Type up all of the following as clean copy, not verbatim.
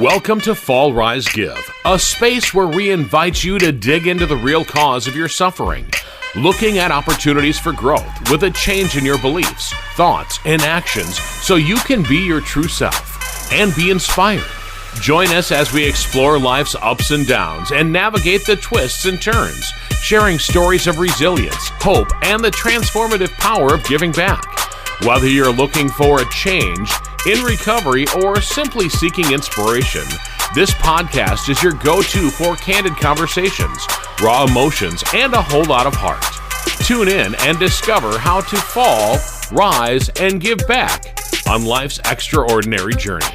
Welcome to Fall, Rise, Give, a space where we invite you to dig into the real cause of your suffering, looking at opportunities for growth with a change in your beliefs, thoughts, and actions so you can be your true self and be inspired. Join us as we explore life's ups and downs and navigate the twists and turns, sharing stories of resilience, hope, and the transformative power of giving back. Whether you're looking for a change, in recovery, or simply seeking inspiration, this podcast is your go-to for candid conversations, raw emotions, and a whole lot of heart. Tune in and discover how to fall, rise, and give back on life's extraordinary journey.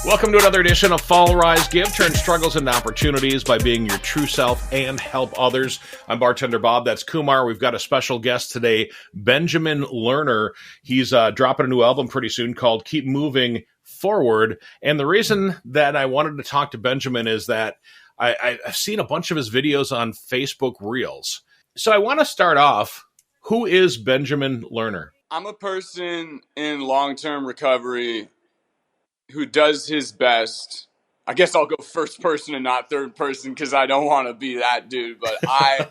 Welcome to another edition of Fall, Rise, Give. Turn struggles into opportunities by being your true self and help others. I'm Bartender Bob. That's Kumar. We've got a special guest today, Benjamin Lerner. He's dropping a new album pretty soon called Keep Moving Forward. And the reason that I wanted to talk to Benjamin is that I've seen a bunch of his videos on Facebook Reels. So I want to start off. Who is Benjamin Lerner? I'm a person in long-term recovery who does his best. I guess I'll go first person and not third person because I don't want to be that dude, but I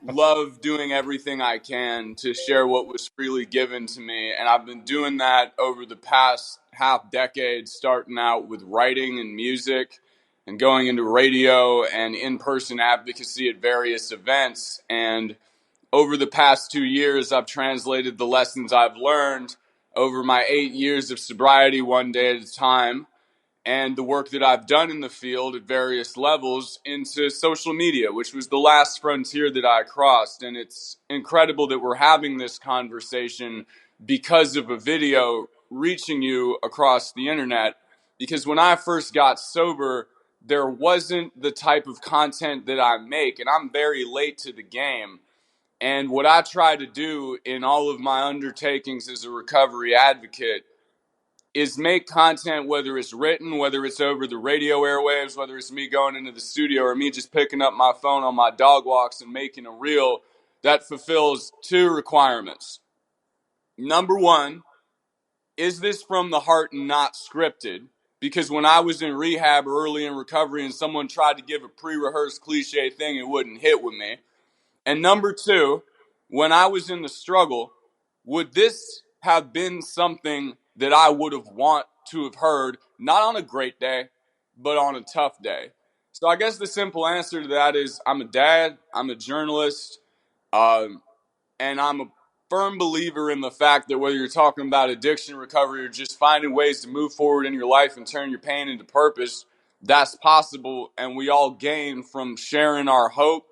love doing everything I can to share what was freely given to me, and I've been doing that over the past half decade, starting out with writing and music and going into radio and in-person advocacy at various events, and over the past 2 years, I've translated the lessons I've learned over my 8 years of sobriety, one day at a time, and the work that I've done in the field at various levels into social media, which was the last frontier that I crossed. And it's incredible that we're having this conversation because of a video reaching you across the internet. Because when I first got sober, there wasn't the type of content that I make, and I'm very late to the game. And what I try to do in all of my undertakings as a recovery advocate is make content, whether it's written, whether it's over the radio airwaves, whether it's me going into the studio or me just picking up my phone on my dog walks and making a reel that fulfills two requirements. Number one, is this from the heart and not scripted? Because when I was in rehab or early in recovery and someone tried to give a pre-rehearsed cliche thing, it wouldn't hit with me. And number two, when I was in the struggle, would this have been something that I would have want to have heard, not on a great day, but on a tough day? So I guess the simple answer to that is I'm a dad, I'm a journalist, and I'm a firm believer in the fact that whether you're talking about addiction recovery or just finding ways to move forward in your life and turn your pain into purpose, that's possible, and we all gain from sharing our hope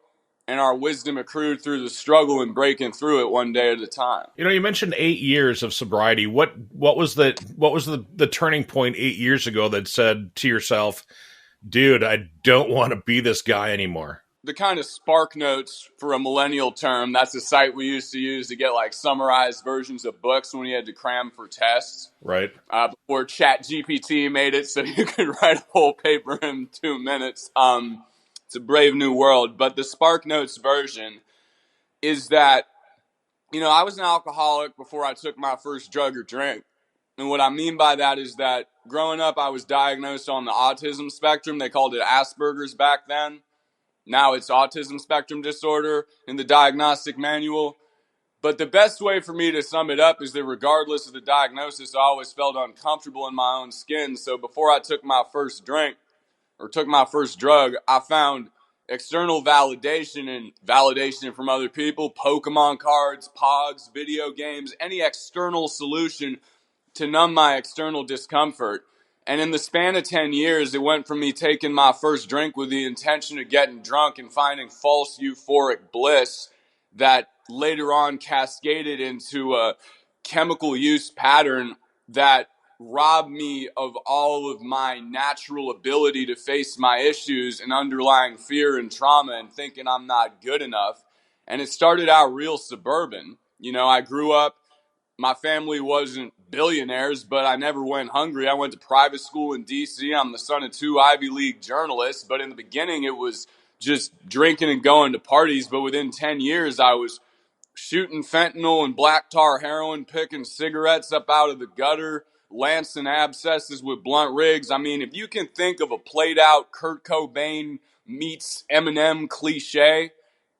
and our wisdom accrued through the struggle and breaking through it one day at a time. You know, you mentioned 8 years of sobriety. What was the turning point 8 years ago that said to yourself, dude, I don't want to be this guy anymore? The kind of spark notes, for a millennial term, that's a site we used to use to get like summarized versions of books when you had to cram for tests. Right. Before ChatGPT made it so you could write a whole paper in 2 minutes. It's a brave new world, but the SparkNotes version is that, you know, I was an alcoholic before I took my first drug or drink. And what I mean by that is that growing up, I was diagnosed on the autism spectrum. They called it Asperger's back then. Now it's autism spectrum disorder in the diagnostic manual. But the best way for me to sum it up is that regardless of the diagnosis, I always felt uncomfortable in my own skin. So before I took my first drink, or took my first drug, I found external validation and validation from other people, Pokemon cards, Pogs, video games, any external solution to numb my external discomfort. And in the span of 10 years, it went from me taking my first drink with the intention of getting drunk and finding false euphoric bliss that later on cascaded into a chemical use pattern that robbed me of all of my natural ability to face my issues and underlying fear and trauma and thinking I'm not good enough. And it started out real suburban. You know, I grew up, my family wasn't billionaires, but I never went hungry. I went to private school in D.C. I'm the son of 2 Ivy League journalists, but in the beginning it was just drinking and going to parties. But within 10 years, I was shooting fentanyl and black tar heroin, picking cigarettes up out of the gutter, lancing abscesses with blunt rigs. I mean, if you can think of a played out Kurt Cobain meets Eminem cliche,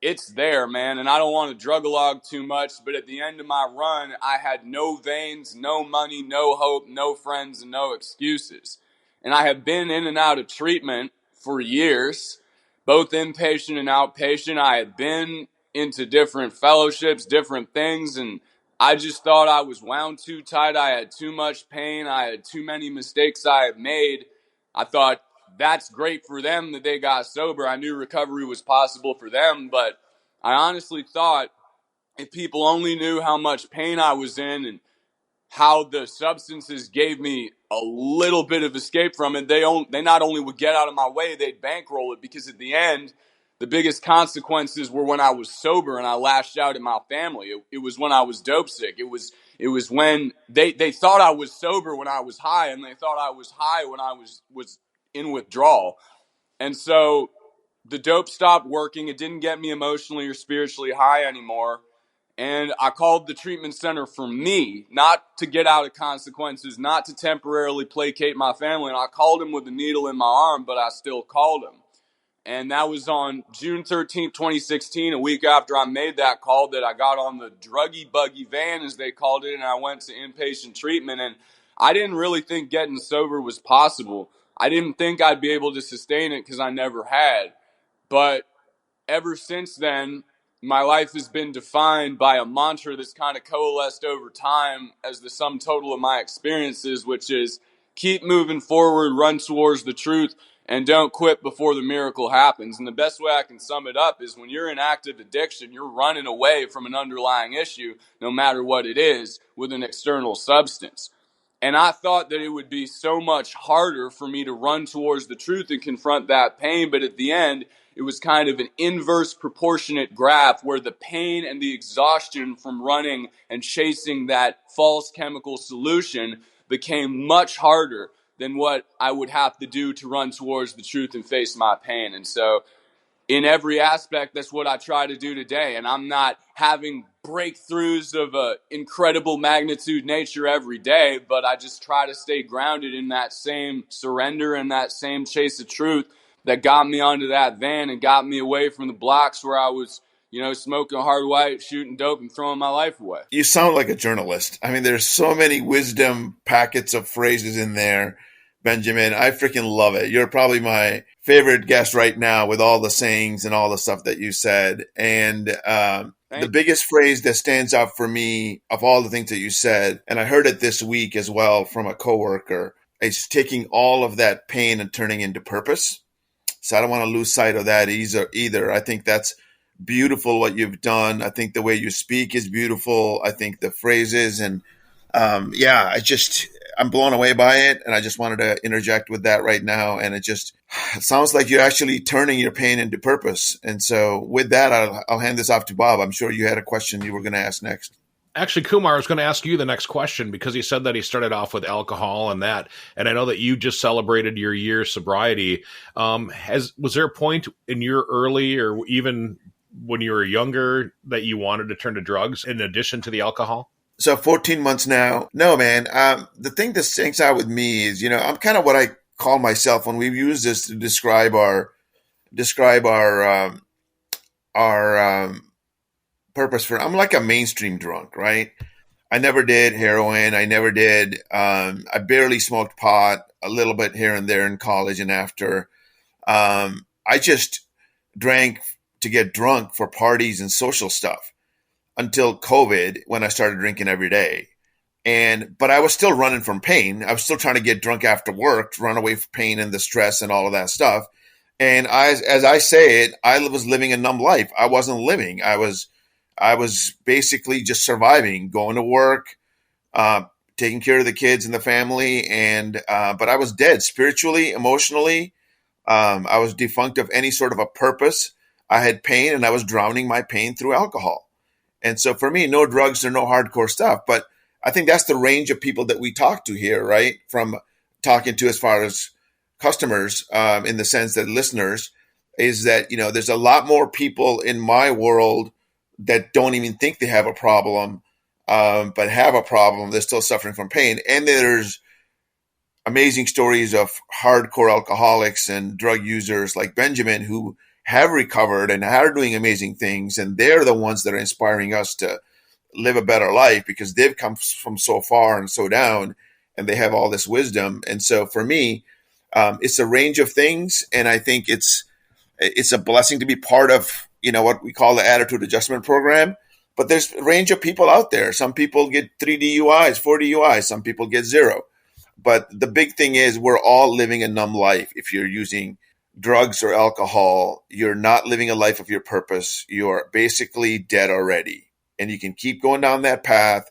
it's there, man. And I don't want to drug-a-log too much, but at the end of my run, I had no veins, no money, no hope, no friends, and no excuses. And I have been in and out of treatment for years, both inpatient and outpatient. I had been into different fellowships, different things, and I just thought I was wound too tight. I had too much pain. I had too many mistakes I had made. I thought that's great for them that they got sober. I knew recovery was possible for them, but I honestly thought if people only knew how much pain I was in and how the substances gave me a little bit of escape from it, they not only would get out of my way, they'd bankroll it, because at the end, the biggest consequences were when I was sober and I lashed out at my family. It was when I was dope sick. It was when they thought I was sober when I was high, and they thought I was high when I was in withdrawal. And so the dope stopped working. It didn't get me emotionally or spiritually high anymore. And I called the treatment center for me, not to get out of consequences, not to temporarily placate my family. And I called him with a needle in my arm, but I still called him. And that was on June 13th, 2016, a week after I made that call, that I got on the druggy buggy van, as they called it, and I went to inpatient treatment. And I didn't really think getting sober was possible. I didn't think I'd be able to sustain it because I never had. But ever since then, my life has been defined by a mantra that's kind of coalesced over time as the sum total of my experiences, which is keep moving forward, run towards the truth, and don't quit before the miracle happens. And the best way I can sum it up is when you're in active addiction, you're running away from an underlying issue, no matter what it is, with an external substance. And I thought that it would be so much harder for me to run towards the truth and confront that pain. But at the end, it was kind of an inverse proportionate graph where the pain and the exhaustion from running and chasing that false chemical solution became much harder than what I would have to do to run towards the truth and face my pain. And so in every aspect, that's what I try to do today. And I'm not having breakthroughs of a incredible magnitude nature every day, but I just try to stay grounded in that same surrender and that same chase of truth that got me onto that van and got me away from the blocks where I was, smoking hard white, shooting dope, and throwing my life away. You sound like a journalist. I mean, there's so many wisdom packets of phrases in there, Benjamin. I freaking love it. You're probably my favorite guest right now with all the sayings and all the stuff that you said. And the biggest phrase that stands out for me of all the things that you said, and I heard it this week as well from a coworker, is taking all of that pain and turning into purpose. So I don't want to lose sight of that either. I think that's beautiful what you've done. I think the way you speak is beautiful. I think the phrases and I'm blown away by it. And I just wanted to interject with that right now. And it sounds like you're actually turning your pain into purpose. And so with that, I'll hand this off to Bob. I'm sure you had a question you were going to ask next. Actually, Kumar, I was going to ask you the next question because he said that he started off with alcohol and that. And I know that you just celebrated your year sobriety. Was there a point in your early or even when you were younger that you wanted to turn to drugs in addition to the alcohol? So 14 months now. No, man. The thing that stinks out with me is, I'm kind of what I call myself when we've used this to describe our purpose I'm like a mainstream drunk, right? I never did heroin. I never did. I barely smoked pot, a little bit here and there in college and after. I just drank to get drunk for parties and social stuff until COVID, when I started drinking every day. But I was still running from pain. I was still trying to get drunk after work, to run away from pain and the stress and all of that stuff. And as I say it, I was living a numb life. I wasn't living. I was basically just surviving, going to work, taking care of the kids and the family. But I was dead spiritually, emotionally. I was defunct of any sort of a purpose. I had pain and I was drowning my pain through alcohol. And so for me, no drugs or no hardcore stuff. But I think that's the range of people that we talk to here, right? From talking to as far as customers, in the sense that listeners, is that, there's a lot more people in my world that don't even think they have a problem, but have a problem. They're still suffering from pain. And there's amazing stories of hardcore alcoholics and drug users like Benjamin who have recovered and are doing amazing things. And they're the ones that are inspiring us to live a better life because they've come from so far and so down and they have all this wisdom. And so for me, it's a range of things. And I think it's a blessing to be part of, what we call the attitude adjustment program. But there's a range of people out there. Some people get 3 DUIs, 4 DUIs. Some people get 0. But the big thing is we're all living a numb life. If you're using drugs or alcohol, you're not living a life of your purpose. You're basically dead already. And you can keep going down that path,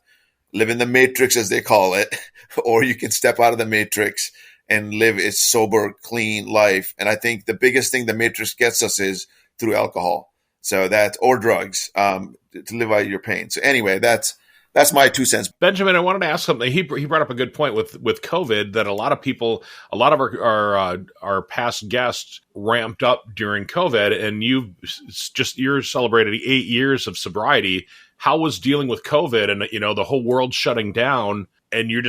live in the matrix, as they call it, or you can step out of the matrix and live a sober, clean life. And I think the biggest thing the matrix gets us is through alcohol. So or drugs, to live out your pain. So anyway, that's my 2 cents. Benjamin, I wanted to ask something. He brought up a good point with COVID that a lot of our past guests ramped up during COVID, and you're celebrating 8 years of sobriety. How was dealing with COVID and the whole world shutting down, and you're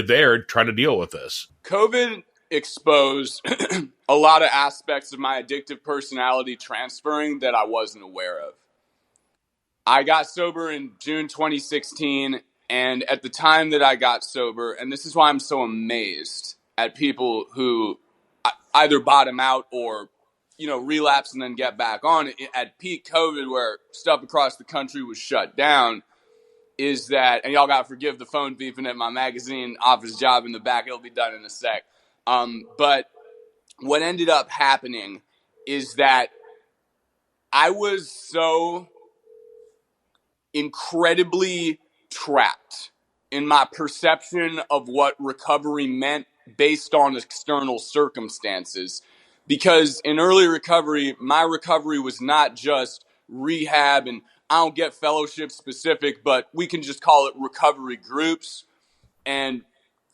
there trying to deal with this? COVID exposed a lot of aspects of my addictive personality transferring that I wasn't aware of. I got sober in June 2016, and at the time that I got sober, and this is why I'm so amazed at people who either bottom out or, relapse and then get back on. At peak COVID, where stuff across the country was shut down, is that, and y'all gotta forgive the phone beeping at my magazine office job in the back, it'll be done in a sec. But what ended up happening is that I was so incredibly trapped in my perception of what recovery meant based on external circumstances. Because in early recovery, my recovery was not just rehab, and I don't get fellowship specific, but we can just call it recovery groups and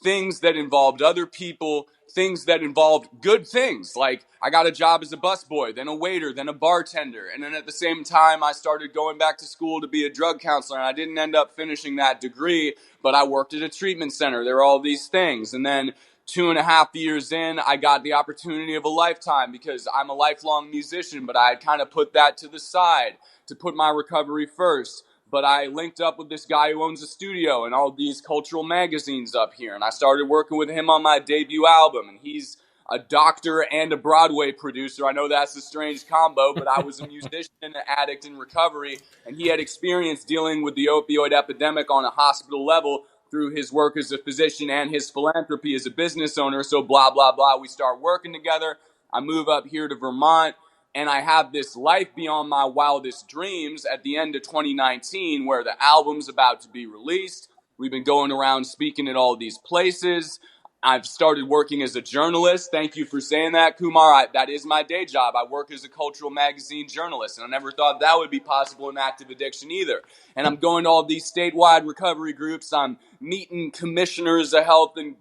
things that involved other people, things that involved good things. Like I got a job as a busboy, then a waiter, then a bartender. And then at the same time, I started going back to school to be a drug counselor. And I didn't end up finishing that degree, but I worked at a treatment center. There were all these things. And then 2.5 years in, I got the opportunity of a lifetime because I'm a lifelong musician, but I had kind of put that to the side to put my recovery first. But I linked up with this guy who owns a studio and all these cultural magazines up here. And I started working with him on my debut album. And he's a doctor and a Broadway producer. I know that's a strange combo, but I was a musician and an addict in recovery. And he had experience dealing with the opioid epidemic on a hospital level through his work as a physician and his philanthropy as a business owner. So blah, blah, blah. We start working together. I move up here to Vermont. And I have this life beyond my wildest dreams at the end of 2019 where the album's about to be released. We've been going around speaking at all these places. I've started working as a journalist. Thank you for saying that, Kumar. That is my day job. I work as a cultural magazine journalist, and I never thought that would be possible in active addiction either. And I'm going to all these statewide recovery groups. I'm meeting commissioners of health and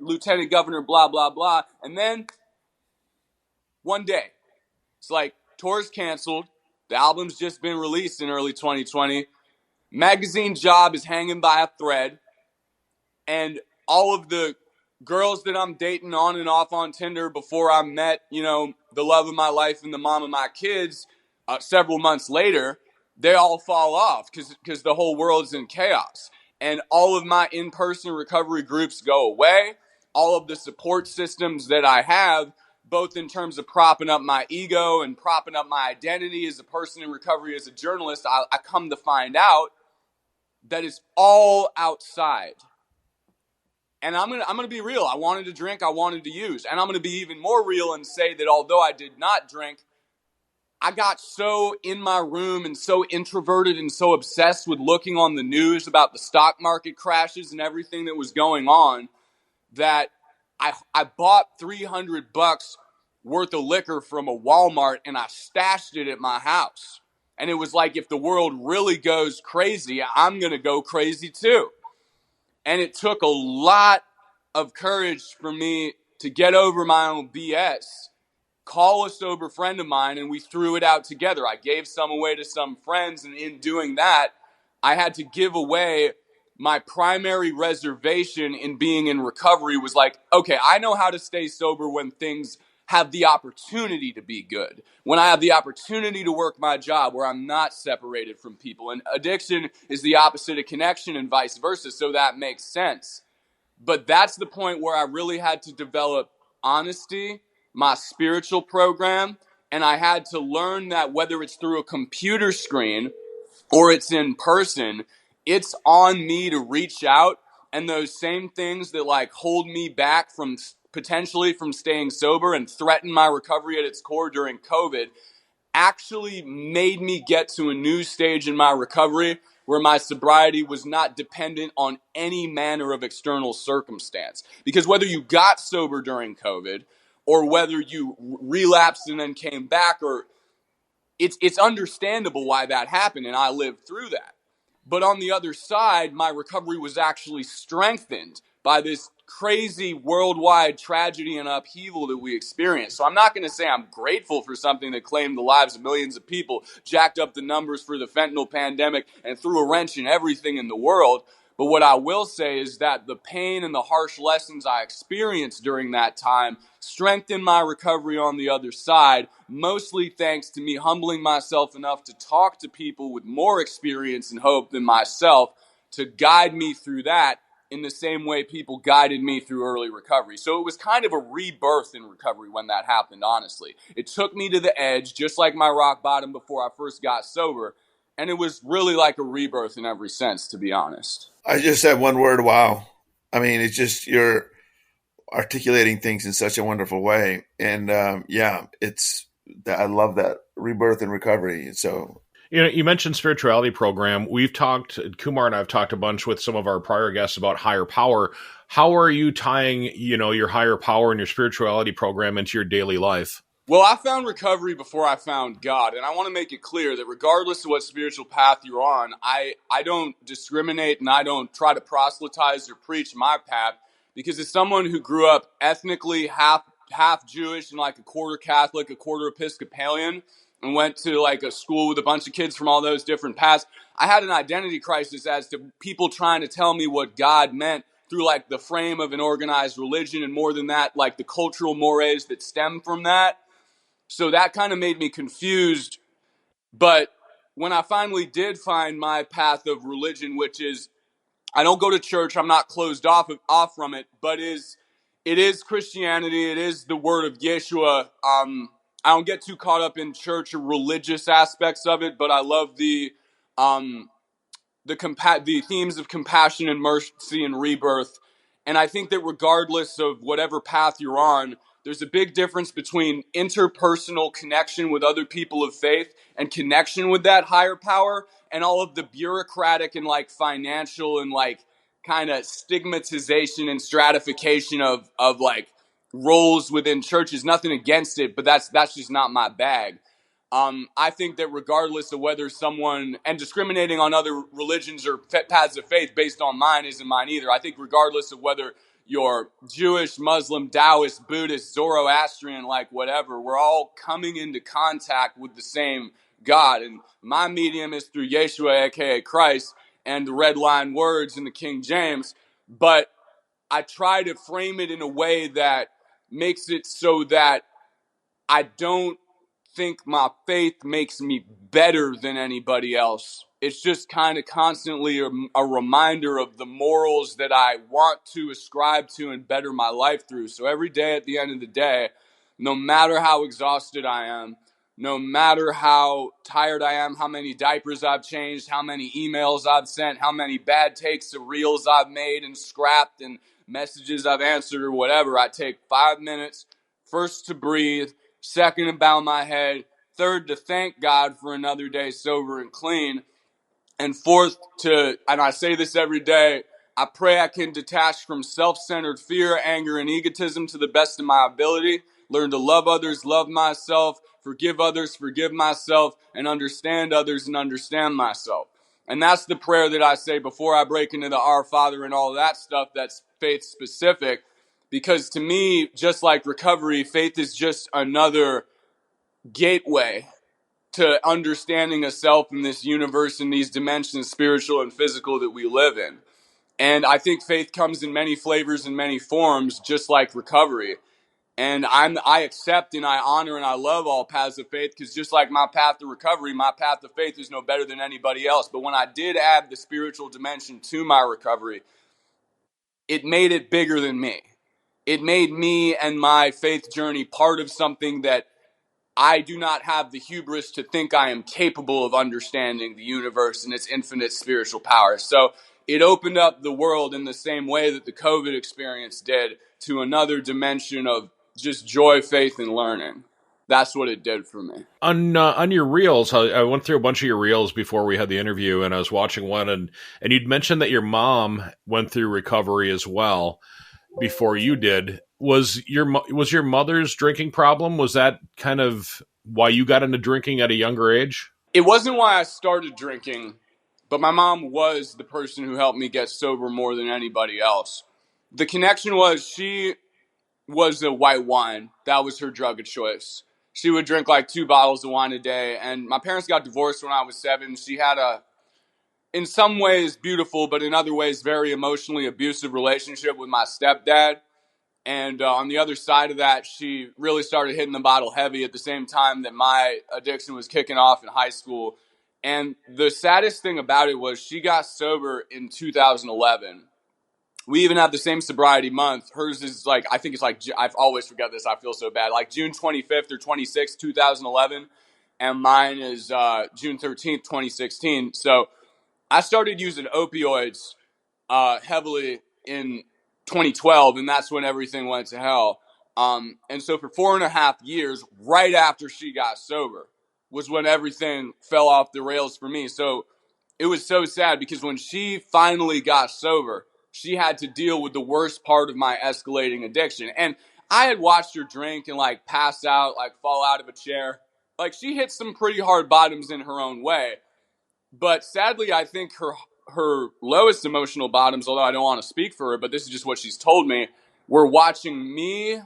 lieutenant governor, blah, blah, blah. And then one day, it's like, tour's canceled. The album's just been released in early 2020. Magazine job is hanging by a thread. And all of the girls that I'm dating on and off on Tinder before I met, the love of my life and the mom of my kids, several months later, they all fall off because the whole world's in chaos. And all of my in-person recovery groups go away. All of the support systems that I have, both in terms of propping up my ego and propping up my identity as a person in recovery, as a journalist, I come to find out that it's all outside. And I'm gonna be real. I wanted to drink, I wanted to use. And I'm gonna be even more real and say that although I did not drink, I got so in my room and so introverted and so obsessed with looking on the news about the stock market crashes and everything that was going on that I bought $300 worth of liquor from a Walmart and I stashed it at my house. And it was like, if the world really goes crazy, I'm going to go crazy too. And it took a lot of courage for me to get over my own BS, call a sober friend of mine, and we threw it out together. I gave some away to some friends, and in doing that, I had to give away my primary reservation in being in recovery was like, okay, I know how to stay sober when things have the opportunity to be good, when I have the opportunity to work my job, where I'm not separated from people. And addiction is the opposite of connection and vice versa, so that makes sense. But that's the point where I really had to develop honesty, my spiritual program, and I had to learn that whether it's through a computer screen or it's in person, it's on me to reach out, and those same things that like hold me back from potentially from staying sober and threaten my recovery at its core during COVID actually made me get to a new stage in my recovery where my sobriety was not dependent on any manner of external circumstance. Because whether you got sober during COVID or whether you relapsed and then came back, or it's understandable why that happened, and I lived through that. But on the other side, my recovery was actually strengthened by this crazy worldwide tragedy and upheaval that we experienced. So I'm not going to say I'm grateful for something that claimed the lives of millions of people, jacked up the numbers for the fentanyl pandemic, and threw a wrench in everything in the world. But what I will say is that the pain and the harsh lessons I experienced during that time strengthened my recovery on the other side, mostly thanks to me humbling myself enough to talk to people with more experience and hope than myself to guide me through that in the same way people guided me through early recovery. So it was kind of a rebirth in recovery when that happened, honestly. It took me to the edge, just like my rock bottom before I first got sober. And it was really like a rebirth in every sense, to be honest. I just said one word, wow. I mean, it's just you're articulating things in such a wonderful way. And I love that rebirth and recovery. So, you mentioned spirituality program. Kumar and I have talked a bunch with some of our prior guests about higher power. How are you tying, your higher power and your spirituality program into your daily life? Well, I found recovery before I found God, and I want to make it clear that regardless of what spiritual path you're on, I don't discriminate and I don't try to proselytize or preach my path, because as someone who grew up ethnically half Jewish and like a quarter Catholic, a quarter Episcopalian, and went to like a school with a bunch of kids from all those different paths, I had an identity crisis as to people trying to tell me what God meant through like the frame of an organized religion, and more than that, like the cultural mores that stem from that. So that kind of made me confused. But when I finally did find my path of religion, which is, I don't go to church, I'm not closed off from it, but it is Christianity, it is the word of Yeshua. I don't get too caught up in church or religious aspects of it, but I love the themes of compassion and mercy and rebirth. And I think that regardless of whatever path you're on, there's a big difference between interpersonal connection with other people of faith and connection with that higher power, and all of the bureaucratic and like financial and like kind of stigmatization and stratification of like roles within churches. Nothing against it, but that's just not my bag. I think that regardless of whether someone, and discriminating on other religions or paths of faith based on mine isn't mine either. I think regardless of whether you're Jewish, Muslim, Taoist, Buddhist, Zoroastrian, like whatever, we're all coming into contact with the same God. And my medium is through Yeshua, aka Christ, and the red line words in the King James. But I try to frame it in a way that makes it so that I don't think my faith makes me better than anybody else. It's just kind of constantly a reminder of the morals that I want to ascribe to and better my life through. So every day at the end of the day, no matter how exhausted I am, no matter how tired I am, how many diapers I've changed, how many emails I've sent, how many bad takes of reels I've made and scrapped and messages I've answered or whatever, I take 5 minutes, first to breathe, second to bow my head, third to thank God for another day sober and clean, and fourth to, and I say this every day, I pray I can detach from self-centered fear, anger, and egotism to the best of my ability, learn to love others, love myself, forgive others, forgive myself, and understand others and understand myself. And that's the prayer that I say before I break into the Our Father and all that stuff that's faith specific. Because to me, just like recovery, faith is just another gateway to understanding a self in this universe, in these dimensions, spiritual and physical, that we live in. And I think faith comes in many flavors and many forms, just like recovery. And I accept and I honor and I love all paths of faith, because just like my path to recovery, my path to faith is no better than anybody else. But when I did add the spiritual dimension to my recovery, it made it bigger than me. It made me and my faith journey part of something that I do not have the hubris to think I am capable of understanding the universe and its infinite spiritual power. So it opened up the world in the same way that the COVID experience did, to another dimension of just joy, faith, and learning. That's what it did for me. On your reels, I went through a bunch of your reels before we had the interview, and I was watching one, and you'd mentioned that your mom went through recovery as well before you did. Was your mother's drinking problem, was that kind of why you got into drinking at a younger age? It wasn't why I started drinking, but my mom was the person who helped me get sober more than anybody else. The connection was, she was a white wine. That was her drug of choice. She would drink like 2 bottles of wine a day. And my parents got divorced when I was 7. She had a, in some ways, beautiful, but in other ways, very emotionally abusive relationship with my stepdad. And on the other side of that, she really started hitting the bottle heavy at the same time that my addiction was kicking off in high school. And the saddest thing about it was, she got sober in 2011. We even have the same sobriety month. Hers is like, I think it's like, I've always forgot this, I feel so bad, like June 25th or 26th, 2011. And mine is June 13th, 2016. So I started using opioids heavily in 2012, and that's when everything went to hell. And so for 4.5 years, right after she got sober, was when everything fell off the rails for me. So it was so sad, because when she finally got sober, she had to deal with the worst part of my escalating addiction. And I had watched her drink and like pass out, like fall out of a chair. Like, she hit some pretty hard bottoms in her own way. But sadly, I think her lowest emotional bottoms, although I don't want to speak for her, but this is just what she's told me, were watching me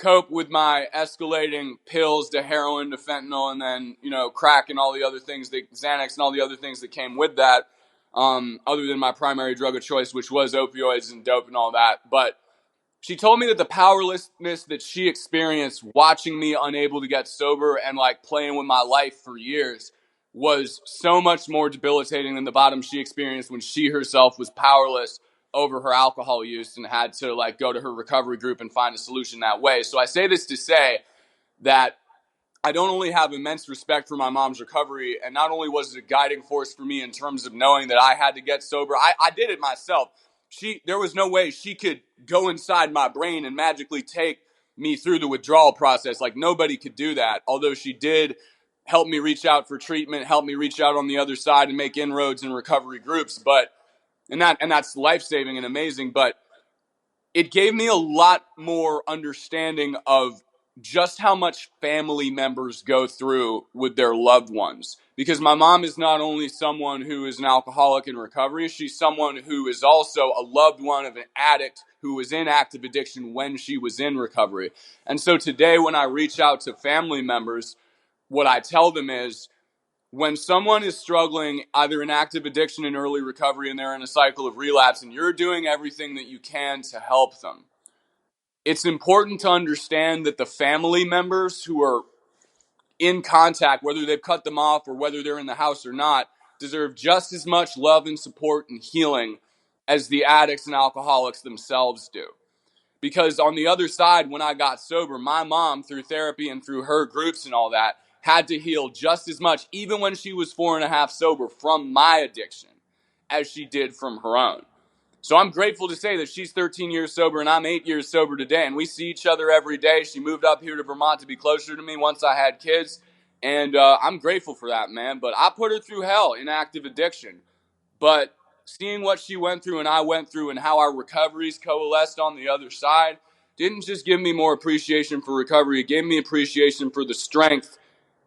cope with my escalating pills to heroin to fentanyl, and then, crack and all the other things, Xanax and all the other things that came with that, other than my primary drug of choice, which was opioids and dope and all that. But she told me that the powerlessness that she experienced watching me unable to get sober and like playing with my life for years was so much more debilitating than the bottom she experienced when she herself was powerless over her alcohol use and had to like go to her recovery group and find a solution that way. So I say this to say that I don't only have immense respect for my mom's recovery, and not only was it a guiding force for me in terms of knowing that I had to get sober, I did it myself. There was no way she could go inside my brain and magically take me through the withdrawal process. Like, nobody could do that. Although she did help me reach out for treatment, help me reach out on the other side and make inroads in recovery groups. And that's life-saving and amazing. But it gave me a lot more understanding of just how much family members go through with their loved ones. Because my mom is not only someone who is an alcoholic in recovery, she's someone who is also a loved one of an addict who was in active addiction when she was in recovery. And so today, when I reach out to family members, what I tell them is, when someone is struggling either in active addiction and early recovery and they're in a cycle of relapse and you're doing everything that you can to help them, it's important to understand that the family members who are in contact, whether they've cut them off or whether they're in the house or not, deserve just as much love and support and healing as the addicts and alcoholics themselves do. Because on the other side, when I got sober, my mom, through therapy and through her groups and all that, had to heal just as much, even when she was 4.5 sober, from my addiction as she did from her own. So I'm grateful to say that she's 13 years sober and I'm 8 years sober today, and we see each other every day. She moved up here to Vermont to be closer to me once I had kids, and I'm grateful for that, man. But I put her through hell in active addiction. But seeing what she went through and I went through and how our recoveries coalesced on the other side didn't just give me more appreciation for recovery, it gave me appreciation for the strength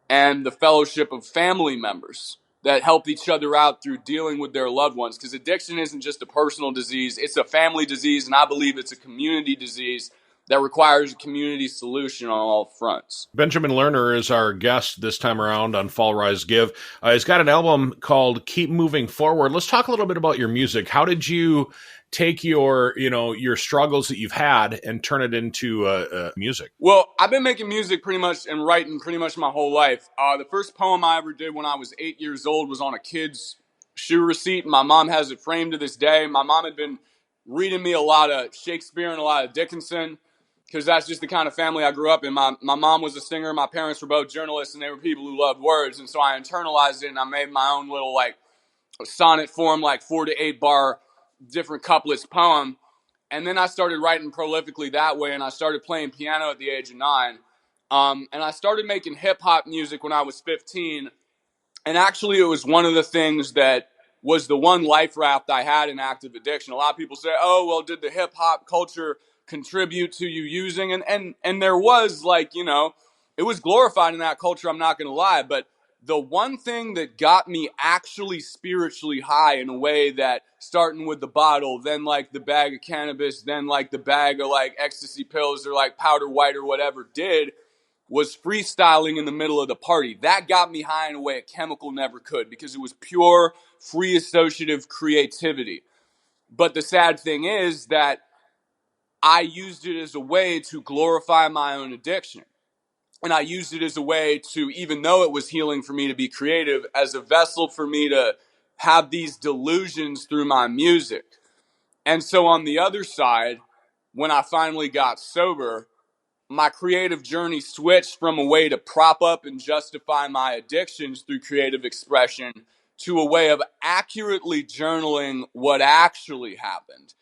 and the fellowship of family members that help each other out through dealing with their loved ones. Because addiction isn't just a personal disease, it's a family disease, and I believe it's a community disease that requires a community solution on all fronts. Benjamin Lerner is our guest this time around on Fall Rise Give. He's got an album called Keep Moving Forward. Let's talk a little bit about your music. How did you take your struggles that you've had and turn it into music? Well, I've been making music pretty much and writing pretty much my whole life. The first poem I ever did when I was 8 years old was on a kid's shoe receipt. My mom has it framed to this day. My mom had been reading me a lot of Shakespeare and a lot of Dickinson, because that's just the kind of family I grew up in. My mom was a singer. My parents were both journalists, and they were people who loved words. And so I internalized it, and I made my own little, like, sonnet form, like 4 to 8 bar different couplets poem. And then I started writing prolifically that way, and I started playing piano at the age of 9. And I started making hip-hop music when I was 15. And actually, it was one of the things that was the one life raft I had in active addiction. A lot of people say, oh, well, did the hip-hop culture contribute to you using? And there was, like, it was glorified in that culture, I'm not going to lie. But the one thing that got me actually spiritually high in a way that, starting with the bottle, then like the bag of cannabis, then like the bag of like ecstasy pills or like powder white or whatever did, was freestyling in the middle of the party. That got me high in a way a chemical never could, because it was pure free associative creativity. But the sad thing is that I used it as a way to glorify my own addiction. And I used it as a way to, even though it was healing for me to be creative, as a vessel for me to have these delusions through my music. And so on the other side, when I finally got sober, my creative journey switched from a way to prop up and justify my addictions through creative expression to a way of accurately journaling what actually happened,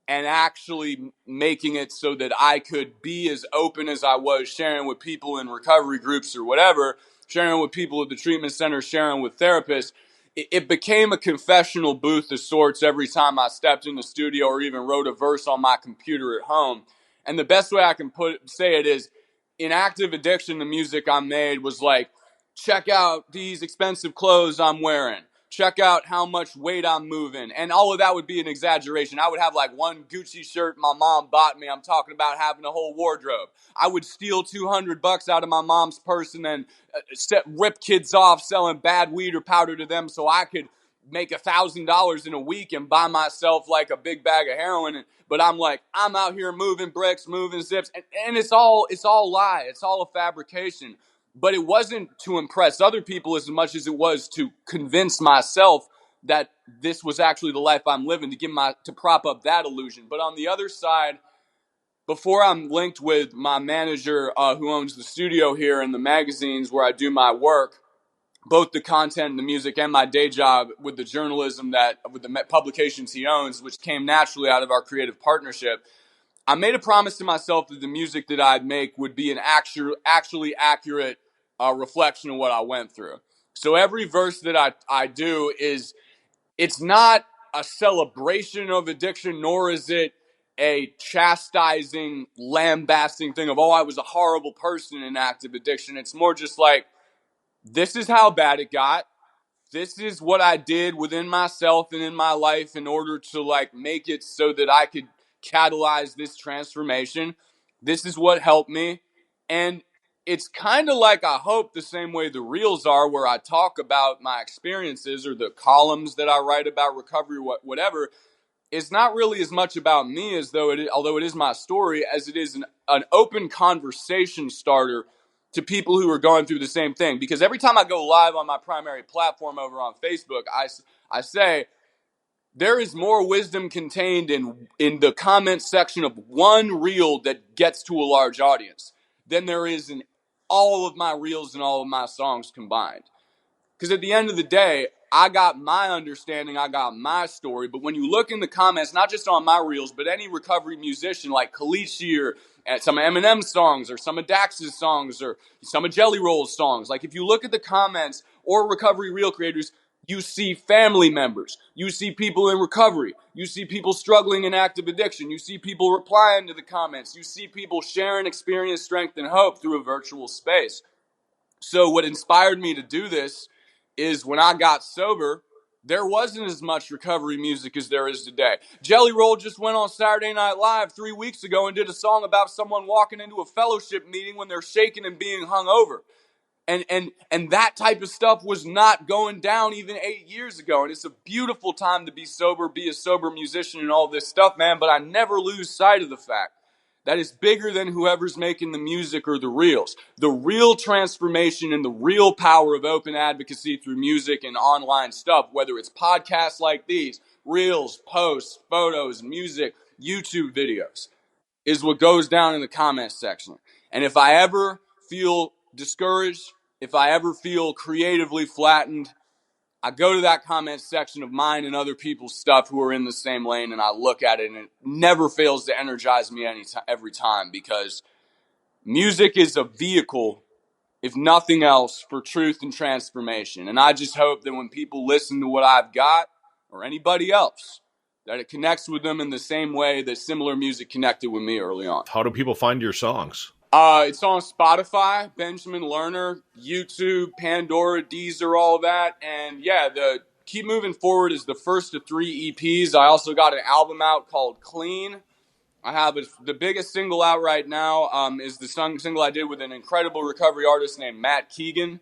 and actually making it so that I could be as open as I was, sharing with people in recovery groups or whatever, sharing with people at the treatment center, sharing with therapists. It became a confessional booth of sorts every time I stepped in the studio or even wrote a verse on my computer at home. And the best way I can say it is, in active addiction, the music I made was like, check out these expensive clothes I'm wearing. Check out how much weight I'm moving. And all of that would be an exaggeration. I would have like one Gucci shirt my mom bought me. I'm talking about having a whole wardrobe. I would steal $200 out of my mom's purse and then rip kids off selling bad weed or powder to them so I could make $1,000 in a week and buy myself like a big bag of heroin. But I'm like, I'm out here moving bricks, moving zips, and it's all lie. It's all a fabrication. But it wasn't to impress other people as much as it was to convince myself that this was actually the life I'm living, to prop up that illusion. But on the other side, before I'm linked with my manager who owns the studio here and the magazines where I do my work, both the content and the music, and my day job with the journalism with the publications he owns, which came naturally out of our creative partnership, I made a promise to myself that the music that I'd make would be an actually accurate reflection of what I went through. So every verse that I do it's not a celebration of addiction, nor is it a chastising, lambasting thing of, oh, I was a horrible person in active addiction. It's more just like, this is how bad it got. This is what I did within myself and in my life in order to like make it so that I could catalyze this transformation. This is what helped me. And it's kind of like, I hope, the same way the reels are, where I talk about my experiences, or the columns that I write about recovery, whatever. It's not really as much about me, although it is my story, as it is an open conversation starter to people who are going through the same thing. Because every time I go live on my primary platform over on Facebook, I say, there is more wisdom contained in the comment section of one reel that gets to a large audience than there is in all of my reels and all of my songs combined. Because at the end of the day, I got my understanding, I got my story. But when you look in the comments, not just on my reels, but any recovery musician like Kalichi, or some of Eminem's songs, or some of Dax's songs, or some of Jelly Roll's songs, like if you look at the comments, or recovery reel creators, you see family members, you see people in recovery, you see people struggling in active addiction, you see people replying to the comments, you see people sharing experience, strength, and hope through a virtual space. So what inspired me to do this is, when I got sober, there wasn't as much recovery music as there is today. Jelly Roll just went on Saturday Night Live 3 weeks ago and did a song about someone walking into a fellowship meeting when they're shaking and being hungover. And that type of stuff was not going down even 8 years ago. And it's a beautiful time to be sober, be a sober musician and all this stuff, man. But I never lose sight of the fact that it's bigger than whoever's making the music or the reels. The real transformation and the real power of open advocacy through music and online stuff, whether it's podcasts like these, reels, posts, photos, music, YouTube videos, is what goes down in the comments section. And if I ever feel discouraged, if I ever feel creatively flattened, I go to that comment section of mine and other people's stuff who are in the same lane, and I look at it, and it never fails to energize me every time, because music is a vehicle, if nothing else, for truth and transformation. And I just hope that when people listen to what I've got, or anybody else, that it connects with them in the same way that similar music connected with me early on. How do people find your songs? It's on Spotify, Benjamin Lerner, YouTube, Pandora, Deezer, all that. And yeah, the Keep Moving Forward is the first of 3 EPs. I also got an album out called Clean. I have the biggest single out right now is the single I did with an incredible recovery artist named Matt Keegan.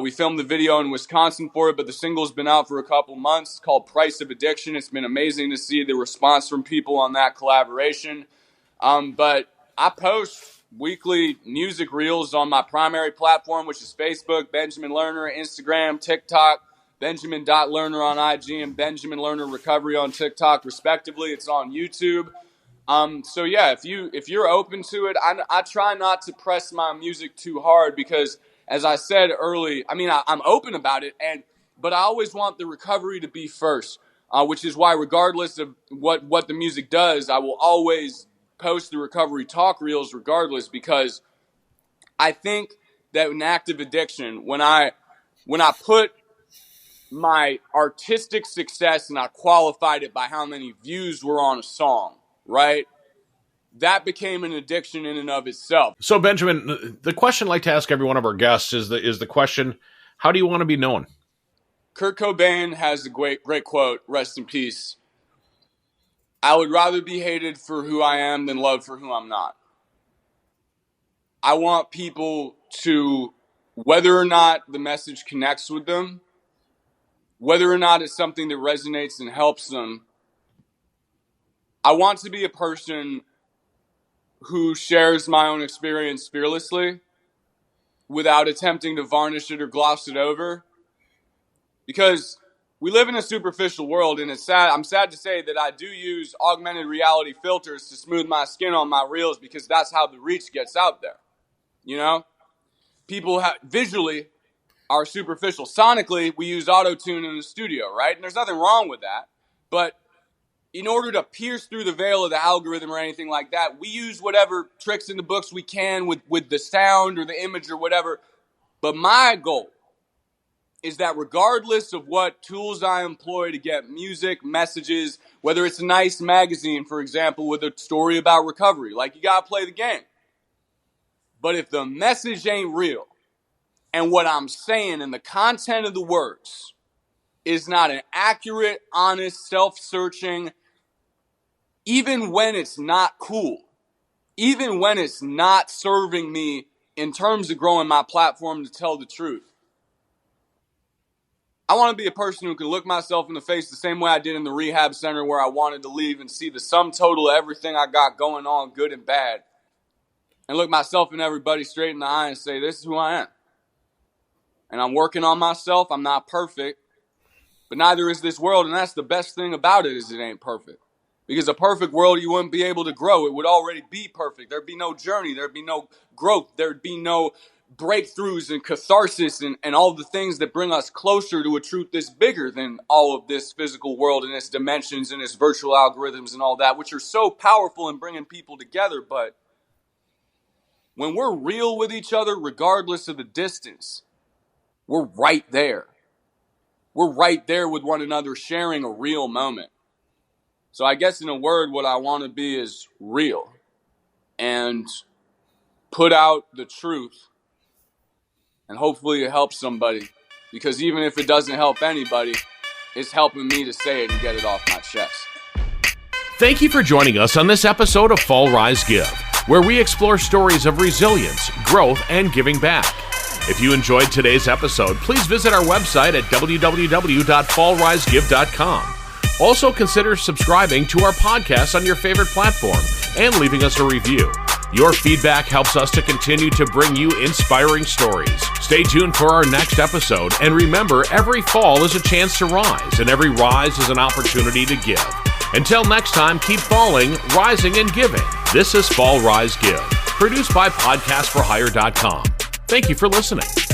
We filmed the video in Wisconsin for it, but the single's been out for a couple months. It's called Price of Addiction. It's been amazing to see the response from people on that collaboration. But I post weekly music reels on my primary platform, which is Facebook, Benjamin Lerner, Instagram, TikTok, Benjamin.Lerner on IG, and Benjamin Lerner Recovery on TikTok, respectively. It's on YouTube. So yeah, if you're open to it, I try not to press my music too hard, because as I said early, I mean, I'm open about it, but I always want the recovery to be first, which is why regardless of what the music does, I will always post the recovery talk reels regardless, because I think that in active addiction, when I put my artistic success and I qualified it by how many views were on a song, right? That became an addiction in and of itself. So, Benjamin, the question I like to ask every one of our guests is the question, how do you want to be known? Kurt Cobain has a great quote, rest in peace. I would rather be hated for who I am than loved for who I'm not. I want people to, whether or not the message connects with them, whether or not it's something that resonates and helps them, I want to be a person who shares my own experience fearlessly without attempting to varnish it or gloss it over. Because we live in a superficial world, and it's sad. I'm sad to say that I do use augmented reality filters to smooth my skin on my reels, because that's how the reach gets out there. You know, people visually are superficial. Sonically, we use auto-tune in the studio, right? And there's nothing wrong with that. But in order to pierce through the veil of the algorithm or anything like that, we use whatever tricks in the books we can with the sound or the image or whatever. But my goal is that regardless of what tools I employ to get music, messages, whether it's a nice magazine, for example, with a story about recovery, like, you gotta play the game. But if the message ain't real, and what I'm saying and the content of the words is not an accurate, honest, self-searching, even when it's not cool, even when it's not serving me in terms of growing my platform to tell the truth, I want to be a person who can look myself in the face the same way I did in the rehab center, where I wanted to leave and see the sum total of everything I got going on, good and bad, and look myself and everybody straight in the eye and say, this is who I am. And I'm working on myself. I'm not perfect, but neither is this world. And that's the best thing about it, is it ain't perfect. Because a perfect world, you wouldn't be able to grow. It would already be perfect. There'd be no journey. There'd be no growth. There'd be no breakthroughs and catharsis and all the things that bring us closer to a truth that's bigger than all of this physical world and its dimensions and its virtual algorithms and all that, which are so powerful in bringing people together. But when we're real with each other, regardless of the distance, we're right there. We're right there with one another, sharing a real moment. So I guess in a word, what I want to be is real and put out the truth, and hopefully it helps somebody. Because even if it doesn't help anybody, is helping me to say it and get it off my chest. Thank you for joining us on this episode of Fall, Rise, Give, where we explore stories of resilience, growth, and giving back. If you enjoyed today's episode, please visit our website at www.fallrisegive.com. Also, consider subscribing to our podcast on your favorite platform and leaving us a review. Your feedback helps us to continue to bring you inspiring stories. Stay tuned for our next episode, and remember, every fall is a chance to rise, and every rise is an opportunity to give. Until next time, keep falling, rising, and giving. This is Fall, Rise, Give, produced by podcastforhire.com. Thank you for listening.